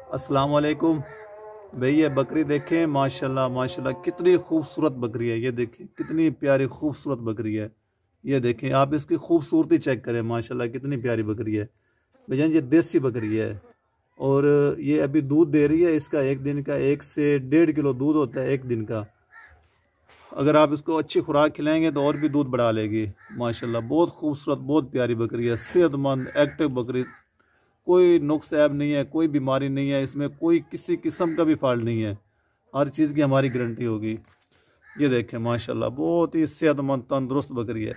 अस्सलाम वालेकुम भाई। ये बकरी देखें, माशाल्लाह माशाल्लाह कितनी खूबसूरत बकरी है। ये देखें कितनी प्यारी खूबसूरत बकरी है। ये देखें, आप इसकी खूबसूरती चेक करें, माशाल्लाह कितनी प्यारी बकरी है भैया। ये देसी बकरी है और ये अभी दूध दे रही है। इसका एक दिन का 1 से 1.5 किलो दूध होता है एक दिन का। अगर आप इसको अच्छी खुराक खिलाएंगे तो और भी दूध बढ़ा लेगी माशाल्लाह। बहुत खूबसूरत, बहुत प्यारी बकरी है, सेहतमंद एक्टिव बकरी। कोई नुक्स ऐब नहीं है, कोई बीमारी नहीं है इसमें, कोई किसी किस्म का भी फॉल्ट नहीं है। हर चीज़ की हमारी गारंटी होगी। ये देखें माशाल्लाह बहुत ही सेहतमंद तंदुरुस्त बकरी है,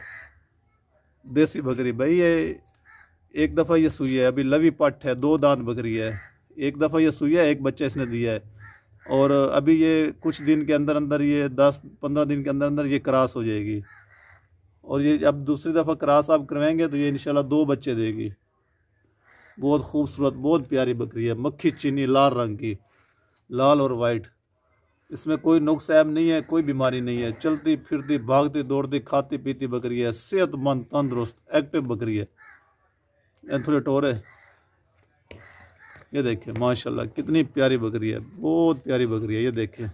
देसी बकरी भाई। ये एक दफ़ा ये सुई है, अभी लवी पट है, 2 दांत बकरी है। एक दफ़ा ये सुई है, एक बच्चा इसने दिया है और अभी ये कुछ दिन के अंदर अंदर, ये 10-15 दिन के अंदर अंदर ये क्रॉस हो जाएगी। और ये अब दूसरी दफ़ा क्रॉस आप करवाएंगे तो ये इंशाल्लाह 2 बच्चे देगी। बहुत खूबसूरत, बहुत प्यारी बकरी है, मक्खी चीनी लाल रंग की, लाल और वाइट। इसमें कोई नुक्स ऐब नहीं है, कोई बीमारी नहीं है। चलती फिरती भागती दौड़ती खाती पीती बकरी है, सेहतमंद तंदुरुस्त एक्टिव बकरी है। थोड़े टोर है। ये देखें माशाल्लाह कितनी प्यारी बकरी है, बहुत प्यारी बकरी है। ये देखें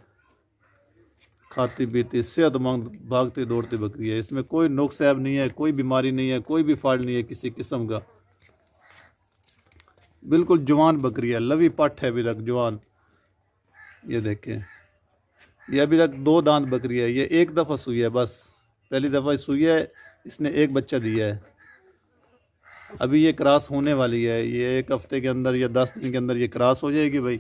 खाती पीती सेहतमंद भागती दौड़ती बकरी है। इसमें कोई नुक्स ऐब नहीं है, कोई बीमारी नहीं है, कोई भी फॉल्ट नहीं है किसी किस्म का। बिल्कुल जवान बकरी है, लवी पट है अभी तक जवान। ये देखें ये अभी तक 2 दांत बकरी है। ये एक दफ़ा सुई है, बस पहली दफ़ा सुई है, इसने एक बच्चा दिया है। अभी ये क्रॉस होने वाली है, ये 1 हफ्ते के अंदर या 10 दिन के अंदर ये क्रॉस हो जाएगी भाई।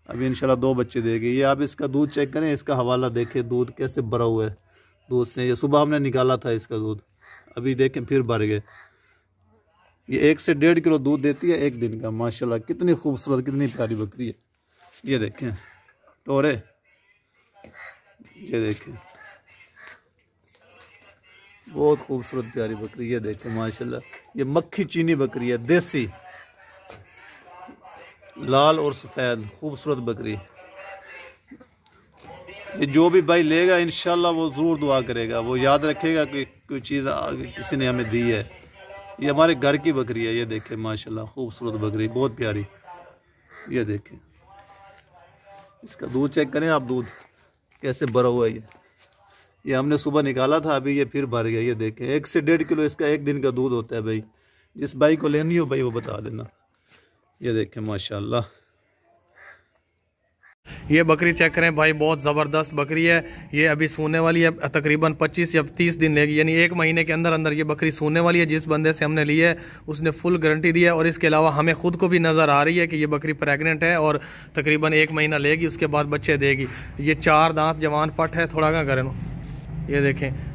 अभी इंशाल्लाह 2 बच्चे देगी। ये आप इसका दूध चेक करें, इसका हवाला देखें, दूध कैसे भरा हुआ है दूध से। ये सुबह हमने निकाला था इसका दूध, अभी देखें फिर भर गए। ये 1 से 1.5 किलो दूध देती है एक दिन का माशाल्लाह। कितनी खूबसूरत, कितनी प्यारी बकरी है। ये देखें टोरे, ये देखें बहुत खूबसूरत प्यारी बकरी। ये देखें माशाल्लाह, ये मक्खी चीनी बकरी है, देसी लाल और सफ़ेद खूबसूरत बकरी। ये जो भी भाई लेगा इंशाल्लाह वो ज़रूर दुआ करेगा, वो याद रखेगा कि कोई चीज़ किसी ने हमें दी है। ये हमारे घर की बकरी है। ये देखें माशाल्लाह खूबसूरत बकरी, बहुत प्यारी। ये देखें इसका दूध चेक करें आप, दूध कैसे भरा हुआ है। ये हमने सुबह निकाला था, अभी ये फिर भर गया। ये देखें 1 से 1.5 किलो इसका एक दिन का दूध होता है भाई। जिस भाई को लेनी हो भाई वो बता देना। ये देखें माशाल्लाह, ये बकरी चेक करें भाई, बहुत ज़बरदस्त बकरी है। ये अभी सूने वाली है, तकरीबन 25 या 30 दिन लेगी, यानी 1 महीने के अंदर अंदर ये बकरी सूने वाली है। जिस बंदे से हमने ली है उसने फुल गारंटी दी है और इसके अलावा हमें खुद को भी नज़र आ रही है कि ये बकरी प्रेग्नेंट है और तकरीबन 1 महीना लेगी, उसके बाद बच्चे देगी। ये 4 दांत जवान पट है, थोड़ा क्या करें। ये देखें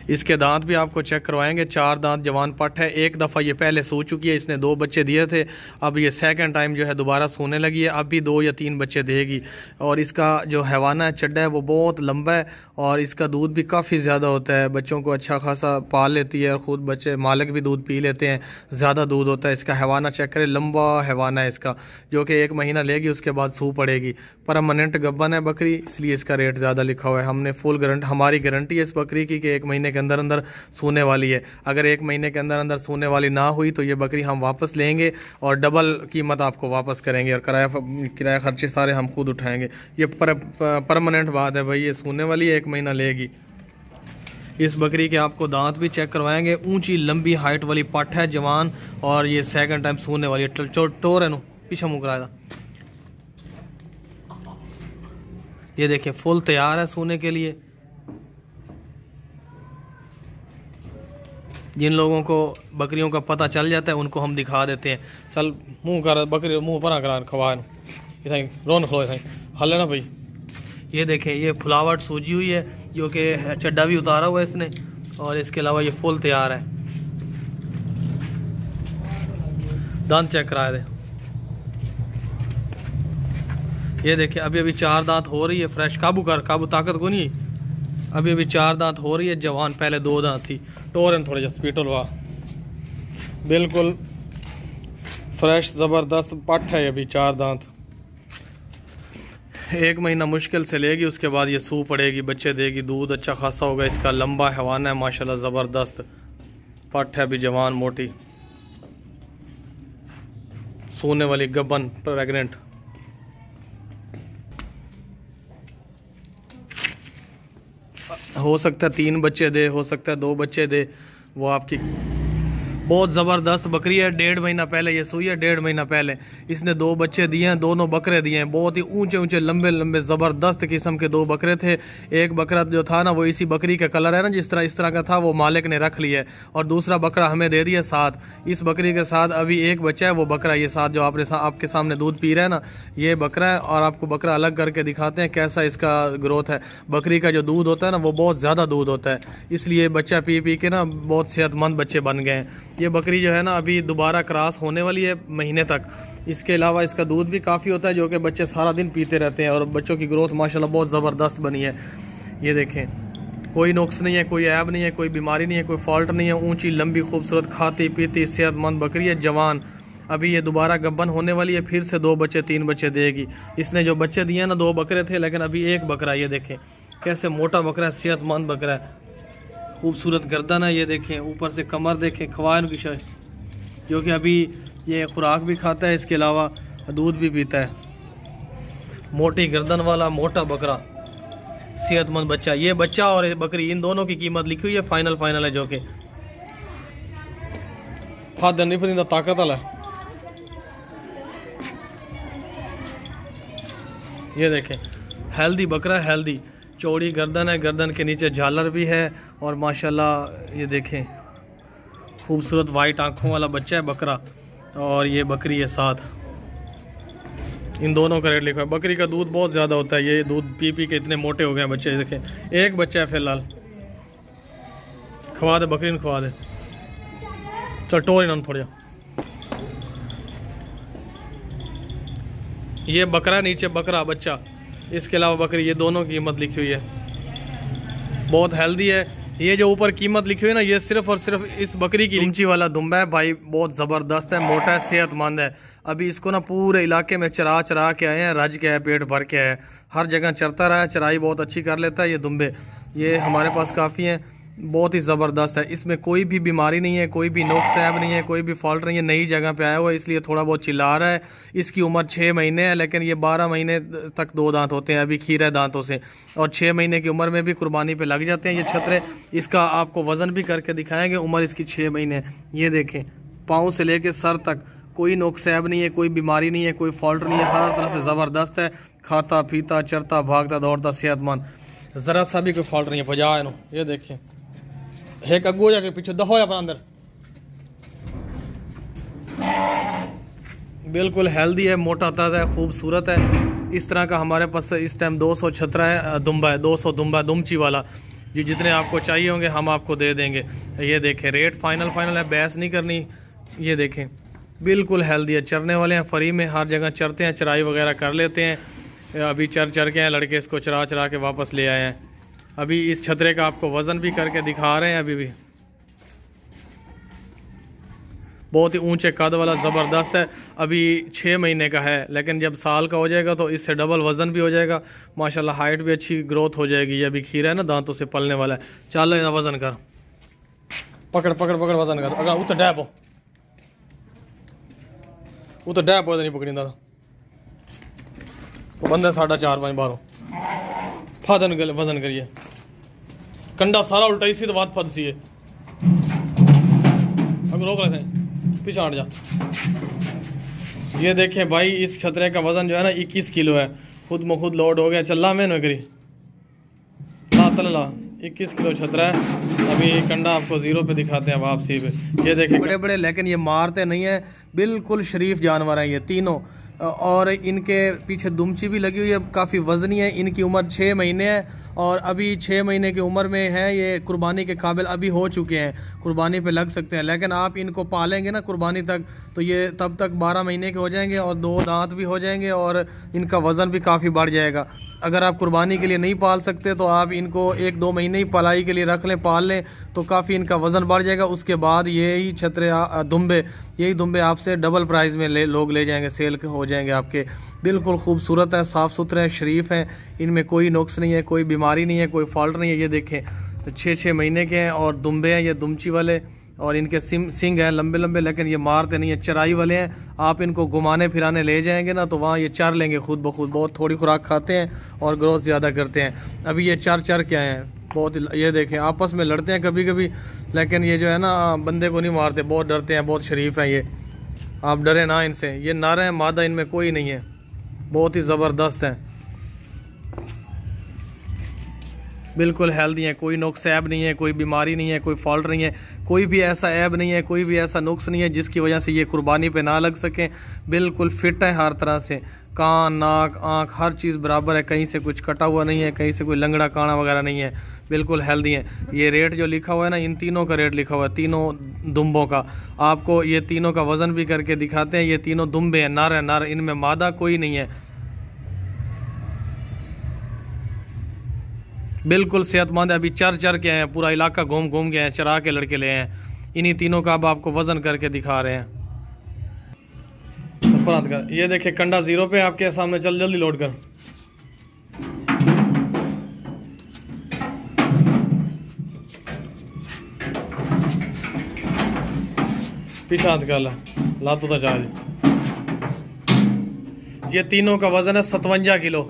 इसके दांत भी आपको चेक करवाएंगे, 4 दांत जवान पट है। एक दफ़ा ये पहले सो चुकी है, इसने 2 बच्चे दिए थे। अब ये सेकंड टाइम जो है दोबारा सोने लगी है, अब भी 2 या 3 बच्चे देगी। और इसका जो हैवाना चड्डा है वो बहुत लंबा है और इसका दूध भी काफ़ी ज़्यादा होता है। बच्चों को अच्छा खासा पाल लेती है और ख़ुद बच्चे मालिक भी दूध पी लेते हैं, ज़्यादा दूध होता है। इसका हैवाना चेक करें, लंबा हैवाना है इसका, जो कि 1 महीना लेगी उसके बाद सू पड़ेगी। परमानेंट गब्बन है बकरी, इसलिए इसका रेट ज़्यादा लिखा हुआ है। हमने फुल गारंटी, हमारी गारंटी है इस बकरी की कि 1 महीने के अंदर अंदर सोने वाली है। अगर 1 महीने के अंदर अंदर सोने वाली ना हुई तो ये बकरी हम वापस लेंगे और डबल कीमत आपको वापस करेंगे और किराया खर्चे सारे हम खुद उठाएंगे। ये परमानेंट बात है भाई, ये सोने वाली है, 1 महीना लेगी। इस बकरी के आपको दांत भी चेक करवाएंगे। ऊंची लंबी हाइट वाली पट है जवान और ये सेकंड टाइम सोने वाली है। टोर है नो पीछे मुँह कराया। ये देखिए फुल तैयार है सोने के लिए। जिन लोगों को बकरियों का पता चल जाता है उनको हम दिखा देते हैं। चल मुंह कर, बकरी मुंह पर करा खवा रोन खलो हल ना भाई। ये देखें ये फुलावट सूजी हुई है, जो कि चड्डा भी उतारा हुआ है इसने और इसके अलावा ये फुल तैयार है। दांत चेक कराए दे। ये देखिए अभी अभी 4 दांत हो रही है, फ्रेश। काबू कर, काबू, ताकत को नहीं। अभी अभी 4 दांत हो रही है जवान, पहले 2 दांत थी। टोरन थोड़े जा स्पीटल वाह, बिल्कुल फ्रेश ज़बरदस्त पट है। अभी 4 दांत, 1 महीना मुश्किल से लेगी, उसके बाद ये सू पड़ेगी, बच्चे देगी, दूध अच्छा खासा होगा। इसका लंबा हैवान है माशाल्लाह, ज़बरदस्त पट है, अभी जवान मोटी। सोने वाली गब्बन प्रेग्नेंट। हो सकता है 3 बच्चे दे, हो सकता है 2 बच्चे दे, वो आपकी। बहुत ज़बरदस्त बकरी है। 1.5 महीना पहले ये सुई है, 1.5 महीना पहले इसने 2 बच्चे दिए हैं, दोनों बकरे दिए हैं। बहुत ही ऊंचे ऊंचे लंबे लंबे ज़बरदस्त किस्म के 2 बकरे थे। एक बकरा जो था ना वो इसी बकरी का कलर है ना, जिस तरह का था वो मालिक ने रख लिया है, और दूसरा बकरा हमें दे दिया साथ। इस बकरी के साथ अभी एक बच्चा है, वो बकरा ये साथ जो आपके सामने दूध पी रहा है ना, ये बकरा है। और आपको बकरा अलग करके दिखाते हैं कैसा इसका ग्रोथ है। बकरी का जो दूध होता है ना वो बहुत ज़्यादा दूध होता है, इसलिए बच्चा पी पी के ना बहुत सेहतमंद बच्चे बन गए हैं। ये बकरी जो है ना अभी दोबारा क्रॉस होने वाली है महीने तक। इसके अलावा इसका दूध भी काफ़ी होता है, जो कि बच्चे सारा दिन पीते रहते हैं, और बच्चों की ग्रोथ माशाल्लाह बहुत ज़बरदस्त बनी है। ये देखें, कोई नुक्स नहीं है, कोई ऐब नहीं है, कोई बीमारी नहीं है, कोई फॉल्ट नहीं है। ऊंची लंबी खूबसूरत खाती पीती सेहतमंद बकरी है, जवान। अभी ये दोबारा गब्बन होने वाली है, फिर से 2 बच्चे 3 बच्चे देगी। इसने जो बच्चे दिए ना 2 बकरे थे, लेकिन अभी एक बकरा। ये देखें कैसे मोटा बकरा है, सेहतमंद बकरा है, खूबसूरत गर्दन है। ये देखें ऊपर से कमर देखें, खवान की शय, जो कि अभी ये खुराक भी खाता है, इसके अलावा दूध भी पीता है। मोटी गर्दन वाला मोटा बकरा, सेहतमंद बच्चा। ये बच्चा और बकरी इन दोनों की कीमत लिखी हुई है, फाइनल है, जो कि हाथ नहीं पता ताकत वाला। ये देखें हेल्दी बकरा, हेल्दी चौड़ी गर्दन है, गर्दन के नीचे झालर भी है, और माशाल्लाह ये देखें खूबसूरत वाइट आंखों वाला बच्चा है बकरा, और ये बकरी है साथ। इन दोनों का रेट लिखा है। बकरी का दूध बहुत ज़्यादा होता है, ये दूध पी पी के इतने मोटे हो गए हैं बच्चे। देखें एक बच्चा है फिलहाल, खवा दे बकरी ने, खवा दे, चल टोर इन्होंने थोड़ा। ये बकरा नीचे बकरा बच्चा, इसके अलावा बकरी, ये दोनों की कीमत लिखी हुई है। बहुत हेल्दी है। ये जो ऊपर कीमत लिखी हुई है ना, ये सिर्फ और सिर्फ इस बकरी की। ऊंची वाला दुम्बा है भाई, बहुत ज़बरदस्त है, मोटा है, सेहतमंद है। अभी इसको ना पूरे इलाके में चरा के आए हैं, रज के है, पेट भर के है, हर जगह चरता रहा है, चराई बहुत अच्छी कर लेता है ये दुम्बे। ये हमारे पास काफ़ी हैं, बहुत ही ज़बरदस्त है। इसमें कोई भी बीमारी नहीं है, कोई भी नुक्स ऐब नहीं है, कोई भी फॉल्ट नहीं है। नई जगह पे आया हुआ है, इसलिए थोड़ा बहुत चिल्ला रहा है। इसकी उम्र 6 महीने है, लेकिन ये 12 महीने तक 2 दांत होते हैं, अभी खीरा दांतों से, और 6 महीने की उम्र में भी कुर्बानी पे लग जाते हैं ये छतरे। इसका आपको वज़न भी करके दिखाएंगे। उम्र इसकी 6 महीने। ये देखें पाँव से लेके सर तक कोई नुक्स ऐब नहीं है, कोई बीमारी नहीं है, कोई फॉल्ट नहीं है, हर तरह से ज़बरदस्त है। खाता पीता चरता भागता दौड़ता सेहतमंद, ज़रा सा भी कोई फॉल्ट नहीं है। पजा नो, ये देखें एक अगू जाके पीछे दहो अपना अंदर, बिल्कुल हेल्दी है, मोटा ताज़ा है, खूबसूरत है। इस तरह का हमारे पास इस टाइम 200 छतरा है, दुम्बा है, 200 दुम्बा दुमची वाला। जी जितने आपको चाहिए होंगे हम आपको दे देंगे। ये देखें रेट फाइनल है, बहस नहीं करनी। ये देखें बिल्कुल हेल्दी है, चरने वाले हैं, फ्री में हर जगह चरते हैं, चराई वगैरह कर लेते हैं। अभी चर के हैं लड़के, इसको चरा के वापस ले आए हैं। अभी इस छतरे का आपको वज़न भी करके दिखा रहे हैं। अभी भी बहुत ही ऊंचे कद वाला ज़बरदस्त है। अभी 6 महीने का है, लेकिन जब साल का हो जाएगा तो इससे डबल वज़न भी हो जाएगा माशाल्लाह। हाइट भी अच्छी ग्रोथ हो जाएगी। ये अभी खीरा है ना, दांतों से पलने वाला है। चल वज़न कर, पकड़ वज़न कर। अगर उतर डैप नहीं पकड़ी था बंदे 4.5-5 बारों फादन वजन करिए। कंडा सारा उल्टा इसी तो बात फद सी है। अब रोक रहे थे, पीछे हट जा। ये देखें भाई इस छतरे का वजन जो है ना 21 किलो है। खुद में खुद लोड हो गया। चल मैं नौकरी ला 21 किलो छतरा है। अभी कंडा आपको 0 पे दिखाते हैं वापसी पे। ये देखें बड़े बड़े, लेकिन ये मारते नहीं है, बिल्कुल शरीफ जानवर हैं ये तीनों। और इनके पीछे दुमची भी लगी हुई है, काफ़ी वजनी है। इनकी उम्र 6 महीने है, और अभी 6 महीने की उम्र में है ये कुर्बानी के काबिल अभी हो चुके हैं, कुर्बानी पे लग सकते हैं। लेकिन आप इनको पालेंगे ना कुर्बानी तक, तो ये तब तक 12 महीने के हो जाएंगे, और 2 दांत भी हो जाएंगे, और इनका वज़न भी काफ़ी बढ़ जाएगा। अगर आप कुर्बानी के लिए नहीं पाल सकते तो आप इनको 1-2 महीने ही पलाई के लिए रख लें, पाल लें, तो काफ़ी इनका वज़न बढ़ जाएगा। उसके बाद यही छतरे यही दुम्बे आपसे डबल प्राइस में लोग ले जाएंगे, सेल हो जाएंगे आपके। बिल्कुल खूबसूरत है, साफ़ सुथरे हैं, शरीफ हैं, इनमें कोई नुक्स नहीं है, कोई बीमारी नहीं है, कोई फॉल्ट नहीं है। ये देखें तो 6-6 महीने के हैं, और दुम्बे हैं ये दुमची वाले, और इनके सिंग हैं लंबे लंबे, लेकिन ये मारते नहीं है, चराई वाले हैं। आप इनको घुमाने फिराने ले जाएंगे ना तो वहाँ ये चर लेंगे खुद ब खुद, बहुत थोड़ी खुराक खाते हैं और ग्रोथ ज़्यादा करते हैं। अभी ये चर के आए हैं बहुत, ये देखें आपस में लड़ते हैं कभी कभी, लेकिन ये जो है ना बंदे को नहीं मारते, बहुत डरते हैं, बहुत शरीफ हैं ये, आप डरे ना इनसे। ये नर हैं, मादा इनमें कोई नहीं है, बहुत ही ज़बरदस्त हैं, बिल्कुल हेल्दी है, कोई नुक्स ऐब नहीं है, कोई बीमारी नहीं है, कोई फॉल्ट नहीं है, कोई भी ऐसा ऐब नहीं है, कोई भी ऐसा नुक्स नहीं है जिसकी वजह से ये कुर्बानी पे ना लग सके। बिल्कुल फिट है हर तरह से, कान नाक आँख हर चीज़ बराबर है, कहीं से कुछ कटा हुआ नहीं है, कहीं से कोई लंगड़ा काना वगैरह नहीं है, बिल्कुल हेल्दी है। ये रेट जो लिखा हुआ है ना, इन तीनों का रेट लिखा हुआ है, तीनों दुम्बों का। आपको ये तीनों का वज़न भी करके दिखाते हैं। ये तीनों दुम्बे हैं, नर है नर, इनमें मादा कोई नहीं है, बिल्कुल सेहतमंद है। अभी चर के हैं, पूरा इलाका घूम घूम के हैं, चरा के लड़के ले हैं। इन्हीं तीनों का अब आपको वजन करके दिखा रहे हैं। ये देखिए कंडा 0 पे आपके सामने, चल जल्दी लोड कर। पीछा हाथ का ला तो चार्ज। ये तीनों का वजन है 57 किलो,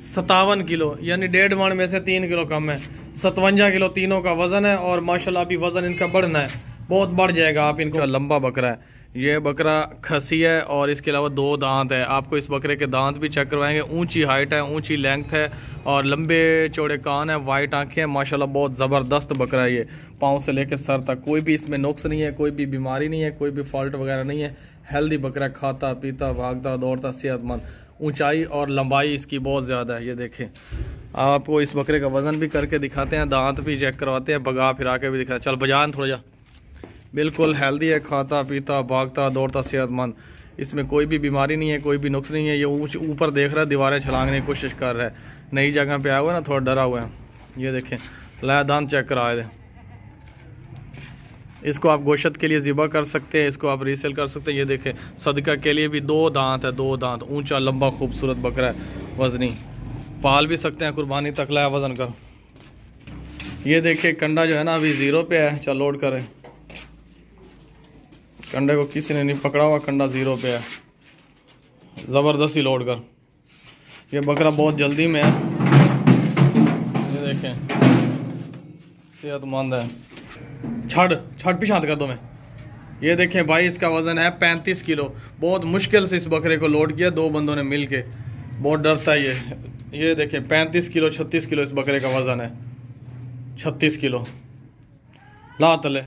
57 किलो, यानी 1.5 मन में से 3 किलो कम है। 57 किलो तीनों का वजन है और माशाल्लाह अभी वजन इनका बढ़ना है, बहुत बढ़ जाएगा। आप इनको, लंबा बकरा है ये, बकरा खसी है और इसके अलावा 2 दांत है। आपको इस बकरे के दांत भी चेक करवाएंगे। ऊंची हाइट है, ऊंची लेंथ है और लंबे चौड़े कान है, वाइट आंखें हैं, माशाल्लाह बहुत ज़बरदस्त बकरा है ये, पाँव से लेकर सर तक कोई भी इसमें नुक्स नहीं है, कोई भी बीमारी नहीं है, कोई भी फॉल्ट वगैरह नहीं है। हेल्दी बकरा, खाता पीता भागता दौड़ता सेहतमंद। ऊंचाई और लंबाई इसकी बहुत ज़्यादा है। ये देखें, आपको इस बकरे का वज़न भी करके दिखाते हैं, दांत भी चेक करवाते हैं, बगा फिरा के भी दिखाते। चल बजान थोड़ा जा, बिल्कुल हेल्दी है, खाता पीता भागता दौड़ता सेहतमंद। इसमें कोई भी बीमारी नहीं है, कोई भी नुक्स नहीं है। ये ऊपर देख रहा है, दीवारें छलांगने की कोशिश कर रहा है, नई जगह पे आया हुआ है ना, थोड़ा डरा हुआ है। ये देखें, लाया दांत चेक कराए थे। इसको आप गोश्त के लिए ज़िबा कर सकते हैं, इसको आप रीसेल कर सकते हैं। ये देखें, सदका के लिए भी 2 दांत है, 2 दांत, ऊंचा लंबा खूबसूरत बकरा है, वजनी, पाल भी सकते हैं कुर्बानी तक। लाया वजन कर। ये देखिए कंडा जो है ना अभी 0 पे है, चल लोड करें। कंडे को किसी ने नहीं पकड़ा हुआ, कंडा 0 पे है, ज़बरदस्ती लोड कर। ये बकरा बहुत जल्दी में है, ये देखें सेहतमंद है। छड़ पीछे हाथ कर दो मैं। ये देखें भाई, इसका वजन है 35 किलो। बहुत मुश्किल से इस बकरे को लोड किया 2 बंदों ने मिल के, बहुत डरता है ये देखें 35 किलो 36 किलो इस बकरे का वजन है, 36 किलो। ला तले